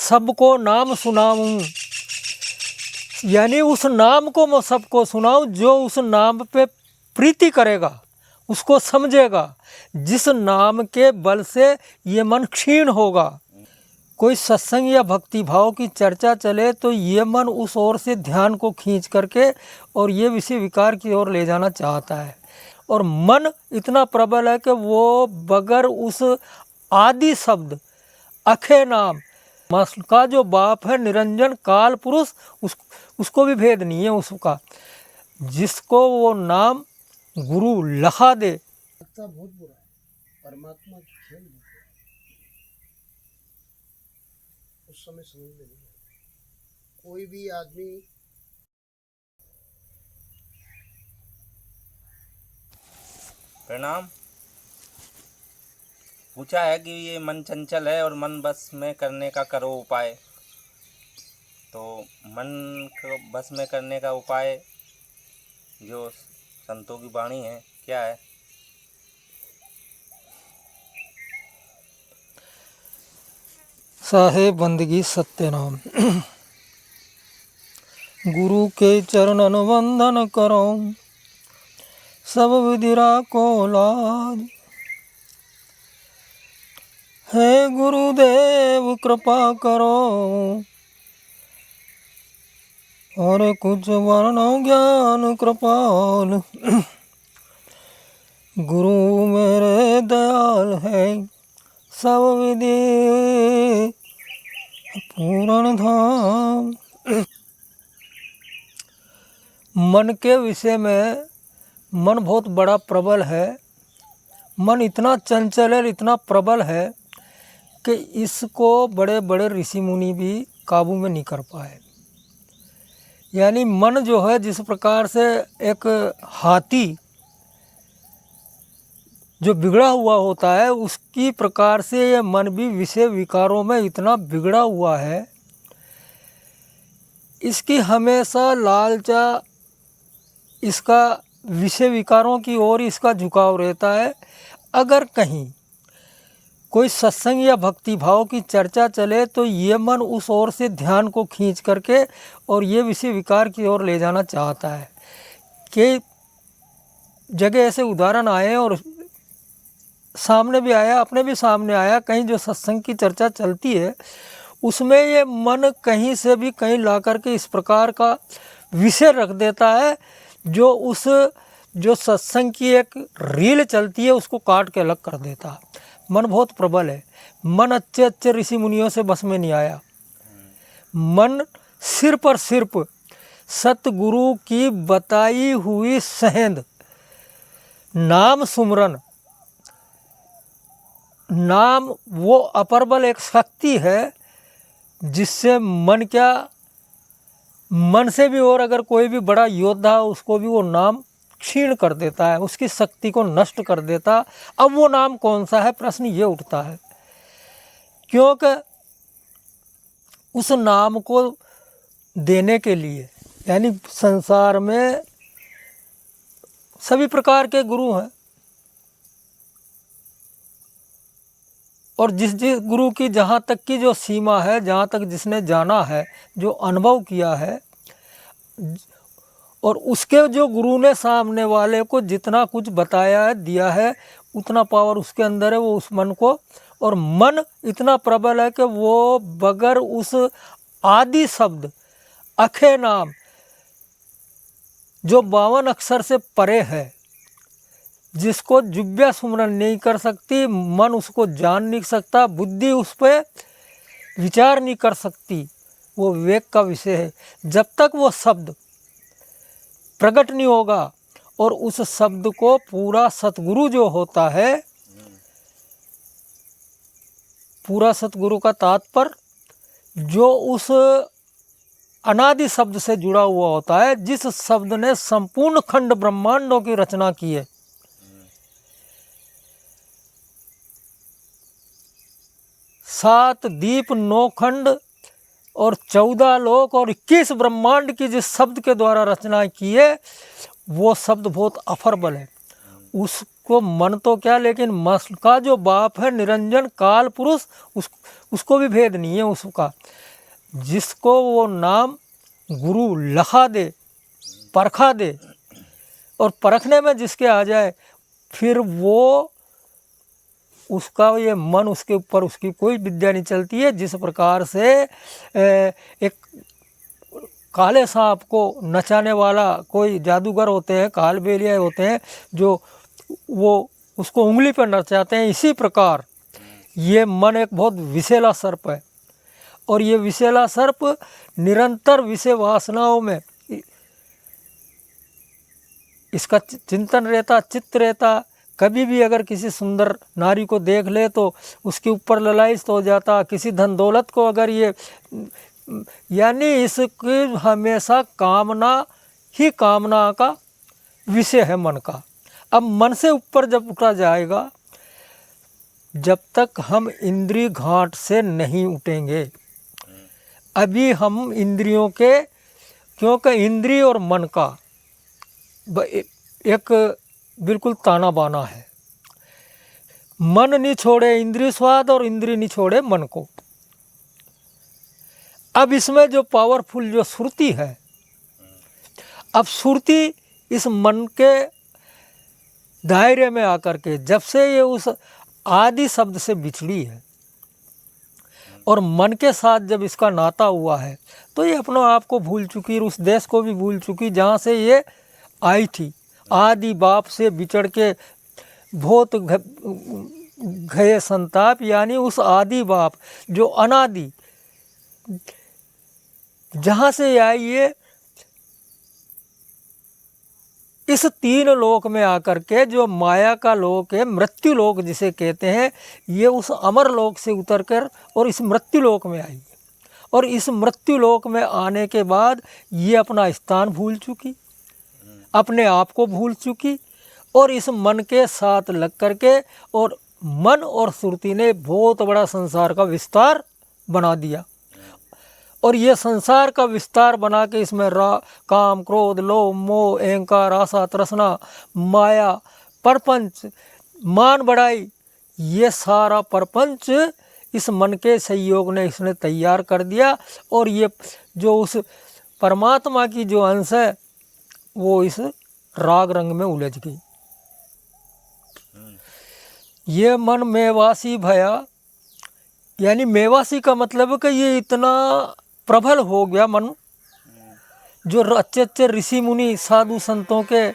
सबको नाम सुनाऊं, यानी उस नाम को मैं सबको सुनाऊं जो उस नाम पे प्रीति करेगा, उसको समझेगा, जिस नाम के बल से ये मन क्षीण होगा। कोई सत्संग या भक्ति भाव की चर्चा चले तो ये मन उस ओर से ध्यान को खींच करके और ये विषय विकार की ओर ले जाना चाहता है। और मन इतना प्रबल है कि वो बगैर उस आदि शब्द अखे नाम का जो बाप है निरंजन काल पुरुष, उसको भी भेद नहीं है उसका, जिसको वो नाम गुरु लखा दे। बहुत बुरा है, परमात्मा की खेल देखो, उस समय समझ में नहीं आता। कोई भी आदमी प्रणाम। पूछा है कि ये मन चंचल है और मन बस में करने का करो उपाय। तो मन को बस में करने का उपाय जो संतों की वाणी है क्या है? साहेब बंदगी सत्य नाम। गुरु के चरणन वंदन करो, सब विधिरा को लाज। हे गुरुदेव कृपा करो, और कुछ वर्णो ज्ञान कृपाल। गुरु मेरे दयाल है, सब विधि पूर्ण धाम। मन के विषय में मन बहुत बड़ा प्रबल है। मन इतना चंचल है, इतना प्रबल है कि इसको बड़े बड़े ऋषि मुनि भी काबू में नहीं कर पाए। यानी मन जो है जिस प्रकार से एक हाथी जो बिगड़ा हुआ होता है, उसकी प्रकार से ये मन भी विषय विकारों में इतना बिगड़ा हुआ है। इसकी हमेशा लालचा, इसका विषय विकारों की ओर इसका झुकाव रहता है। अगर कहीं कोई सत्संग या भक्ति भाव की चर्चा चले तो ये मन उस ओर से ध्यान को खींच करके और ये विषय विकार की ओर ले जाना चाहता है। कि जगह ऐसे उदाहरण आए और सामने भी आया, अपने भी सामने आया, कहीं जो सत्संग की चर्चा चलती है उसमें ये मन कहीं से भी कहीं ला करके इस प्रकार का विषय रख देता है जो सत्संग की एक रील चलती है उसको काट के अलग कर देता है। मन बहुत प्रबल है। मन अच्छे अच्छे ऋषि मुनियों से बस में नहीं आया। मन सिर्फ और सिर्फ सतगुरु की बताई हुई सेंध नाम सुमरन, नाम वो अपरबल एक शक्ति है जिससे मन मन से भी और अगर कोई भी बड़ा योद्धा उसको भी वो नाम क्षीण कर देता है, उसकी शक्ति को नष्ट कर देता। अब वो नाम कौन सा है, प्रश्न ये उठता है। क्योंकि उस नाम को देने के लिए, यानी संसार में सभी प्रकार के गुरु हैं और जिस गुरु की जहाँ तक की जो सीमा है, जहाँ तक जिसने जाना है, जो अनुभव किया है, और उसके जो गुरु ने सामने वाले को जितना कुछ बताया है, दिया है, उतना पावर उसके अंदर है। वो उस मन को, और मन इतना प्रबल है कि वो बगैर उस आदि शब्द अखे नाम जो 52 अक्षर से परे है, जिसको जुब्या सुमरन नहीं कर सकती, मन उसको जान नहीं सकता, बुद्धि उस पर विचार नहीं कर सकती, वो विवेक का विषय है। जब तक वो शब्द प्रकट नहीं होगा और उस शब्द को पूरा सतगुरु जो होता है, पूरा सतगुरु का तात्पर्य जो उस अनादि शब्द से जुड़ा हुआ होता है, जिस शब्द ने संपूर्ण खंड ब्रह्मांडों की रचना की है। सात दीप, 9 खंड और 14 लोक और 21 ब्रह्मांड की जिस शब्द के द्वारा रचना की है, वो शब्द बहुत अफरबल है। उसको मन तो क्या, लेकिन मन का जो बाप है निरंजन काल पुरुष, उसको भी भेद नहीं है उसका। जिसको वो नाम गुरु लखा दे, परखा दे, और परखने में जिसके आ जाए, फिर वो उसका ये मन, उसके ऊपर उसकी कोई विद्या नहीं चलती है। जिस प्रकार से एक काले सांप को नचाने वाला कोई जादूगर होते हैं, कालबेलिया होते हैं, जो वो उसको उंगली पर नचाते हैं, इसी प्रकार ये मन एक बहुत विषैला सर्प है। और ये विषैला सर्प निरंतर विषय वासनाओं में इसका चिंतन रहता, चित्त रहता। कभी भी अगर किसी सुंदर नारी को देख ले तो उसके ऊपर ललायित हो जाता। किसी धन दौलत को अगर ये, यानी इसकी हमेशा कामना ही कामना का विषय है मन का। अब मन से ऊपर जब उठा जाएगा, जब तक हम इंद्रिय घाट से नहीं उठेंगे, अभी हम इंद्रियों के, क्योंकि इंद्रिय और मन का एक बिल्कुल ताना बाना है। मन नहीं छोड़े इंद्रिय स्वाद और इंद्रिय नहीं छोड़े मन को। अब इसमें जो पावरफुल जो श्रुति है, अब श्रुति इस मन के दायरे में आकर के जब से ये उस आदि शब्द से बिछड़ी है और मन के साथ जब इसका नाता हुआ है, तो ये अपने आप को भूल चुकी, उस देश को भी भूल चुकी जहाँ से ये आई थी। आदि बाप से बिछड़ के बहुत गए संताप, यानी उस आदि बाप जो अनादि जहाँ से आई है, इस तीन लोक में आकर के जो माया का लोक है, मृत्यु लोक जिसे कहते हैं, ये उस अमर लोक से उतरकर और इस मृत्यु लोक में आई है। और इस मृत्यु लोक में आने के बाद ये अपना स्थान भूल चुकी, अपने आप को भूल चुकी, और इस मन के साथ लग करके और मन और श्रुति ने बहुत बड़ा संसार का विस्तार बना दिया। और ये संसार का विस्तार बना के इसमें काम, क्रोध, लोभ, मोह, अहंकार, आशा, तृष्णा, माया, परपंच, मान बढ़ाई, ये सारा परपंच इस मन के सहयोग ने इसने तैयार कर दिया। और ये जो उस परमात्मा की जो अंश है वो इस राग रंग में उलझ गई। ये मन मेवासी भया, यानी मेवासी का मतलब है कि ये इतना प्रबल हो गया मन, जो अच्छे अच्छे ऋषि मुनि साधु संतों के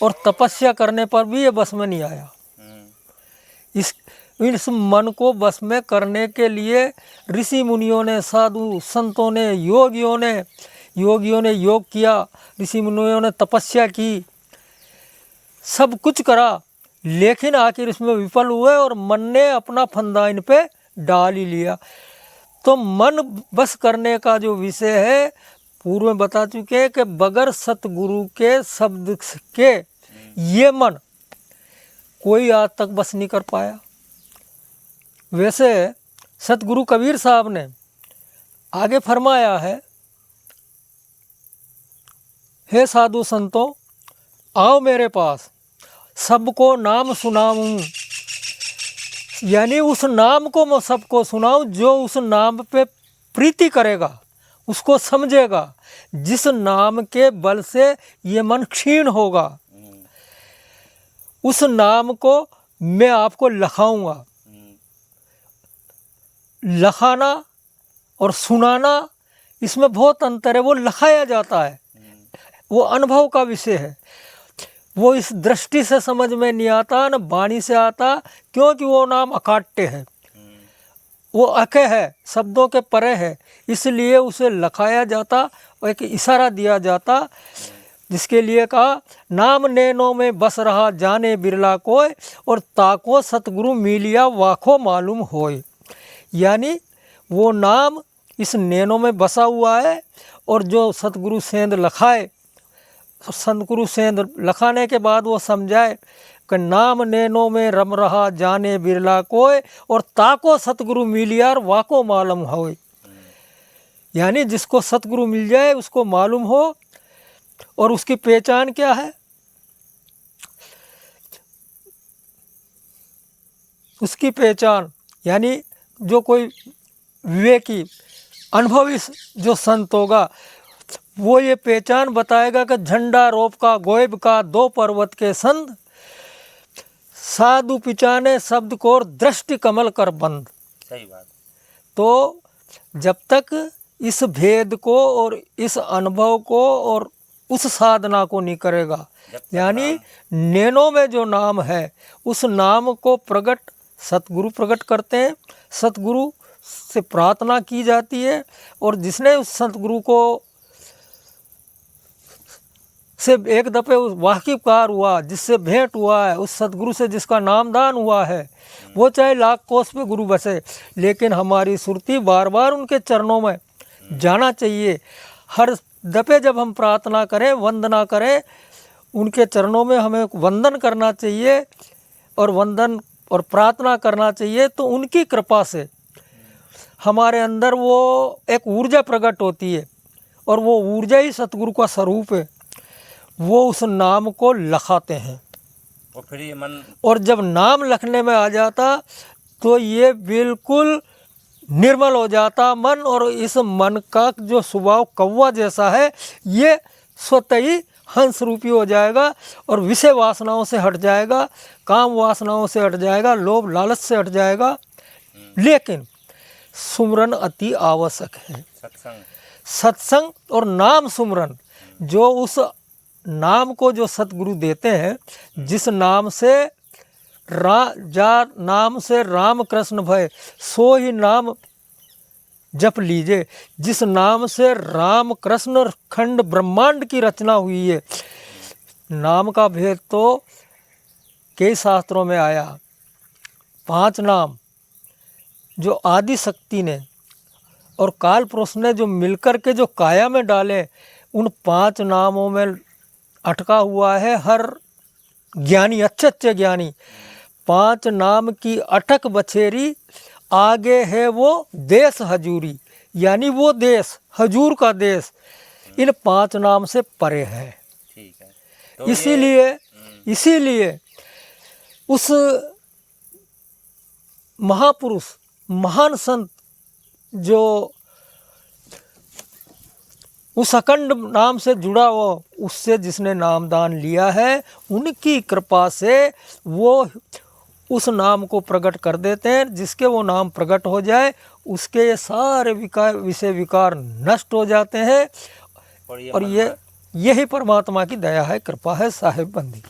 और तपस्या करने पर भी ये बस में नहीं आया। इस मन को बस में करने के लिए ऋषि मुनियों ने, साधु संतों ने, योगियों ने योग किया, ऋषि मुनियों ने तपस्या की, सब कुछ करा, लेकिन आखिर इसमें विफल हुए और मन ने अपना फंदा इन पे डाल ही लिया। तो मन बस करने का जो विषय है, पूर्व में बता चुके हैं कि बगैर सतगुरु के शब्द के ये मन कोई आज तक बस नहीं कर पाया। वैसे सतगुरु कबीर साहब ने आगे फरमाया है, हे साधु संतों आओ मेरे पास, सबको नाम सुनाऊं, यानी उस नाम को मैं सबको सुनाऊं जो उस नाम पे प्रीति करेगा, उसको समझेगा, जिस नाम के बल से ये मन क्षीण होगा, उस नाम को मैं आपको लखाऊंगा। लखाना और सुनाना इसमें बहुत अंतर है। वो लखाया जाता है, वो अनुभव का विषय है, वो इस दृष्टि से समझ में नहीं आता, न वाणी से आता, क्योंकि वो नाम अकाट्य है, वो अके है, शब्दों के परे है, इसलिए उसे लखाया जाता और एक इशारा दिया जाता, जिसके लिए कहा नाम नैनों में बस रहा जाने बिरला कोय, और ताको सतगुरु मिलिया वाखो मालूम होय। यानी वो नाम इस नैनों में बसा हुआ है, और जो सतगुरु सेंध लखाए, सतगुरु सेंध लखाने के बाद वो समझाए कि नाम नैनों में रम रहा जाने बिरला कोय, और ताको सतगुरु मिलियार वाको मालूम होय। यानी जिसको सतगुरु मिल जाए उसको मालूम हो, और उसकी पहचान क्या है, उसकी पहचान यानी जो कोई विवेकी अनुभवी जो संत होगा वो ये पहचान बताएगा कि झंडा रोप का गोयब का दो पर्वत के संग, साधु पिचाने शब्द को और दृष्टि कमल कर बंद। सही बात। तो जब तक इस भेद को और इस अनुभव को और उस साधना को नहीं करेगा, यानी नैनों में जो नाम है उस नाम को प्रकट सतगुरु प्रकट करते हैं, सतगुरु से प्रार्थना की जाती है, और जिसने उस सतगुरु को से एक दफ़े वाकिफकार हुआ, जिससे भेंट हुआ है, उस सतगुरु से जिसका नामदान हुआ है, वो चाहे लाख कोस पे गुरु बसे, लेकिन हमारी सुरती बार बार उनके चरणों में जाना चाहिए। हर दफ़े जब हम प्रार्थना करें, वंदना करें, उनके चरणों में हमें वंदन करना चाहिए और वंदन और प्रार्थना करना चाहिए। तो उनकी कृपा से हमारे अंदर वो एक ऊर्जा प्रकट होती है, और वो ऊर्जा ही सतगुरु का स्वरूप है। वो उस नाम को लखाते हैं, और फिर ये मन, और जब नाम लिखने में आ जाता तो ये बिल्कुल निर्मल हो जाता मन, और इस मन का जो स्वभाव कौवा जैसा है ये स्वतः ही हंस रूपी हो जाएगा, और विषय वासनाओं से हट जाएगा, काम वासनाओं से हट जाएगा, लोभ लालच से हट जाएगा। लेकिन सुमरन अति आवश्यक है। सत्संग और नाम सुमरन, जो उस नाम को जो सतगुरु देते हैं, जिस नाम से नाम से राम कृष्ण भय सो ही नाम जप लीजिए, जिस नाम से राम कृष्ण खंड ब्रह्मांड की रचना हुई है। नाम का भेद तो कई शास्त्रों में आया। 5 नाम जो आदि शक्ति ने और काल पुरुष ने जो मिलकर के जो काया में डाले, उन 5 नामों में अटका हुआ है हर ज्ञानी, अच्छे अच्छे ज्ञानी। 5 नाम की अटक बछेरी, आगे है वो देश हजूरी, यानी वो देश हजूर का देश इन 5 नाम से परे है। ठीक है। तो इसीलिए उस महापुरुष महान संत जो उस अखंड नाम से जुड़ा हो, उससे जिसने नामदान लिया है, उनकी कृपा से वो उस नाम को प्रकट कर देते हैं। जिसके वो नाम प्रकट हो जाए, उसके ये सारे विषय विकार नष्ट हो जाते हैं। और यही परमात्मा की दया है, कृपा है, साहिब बंदी।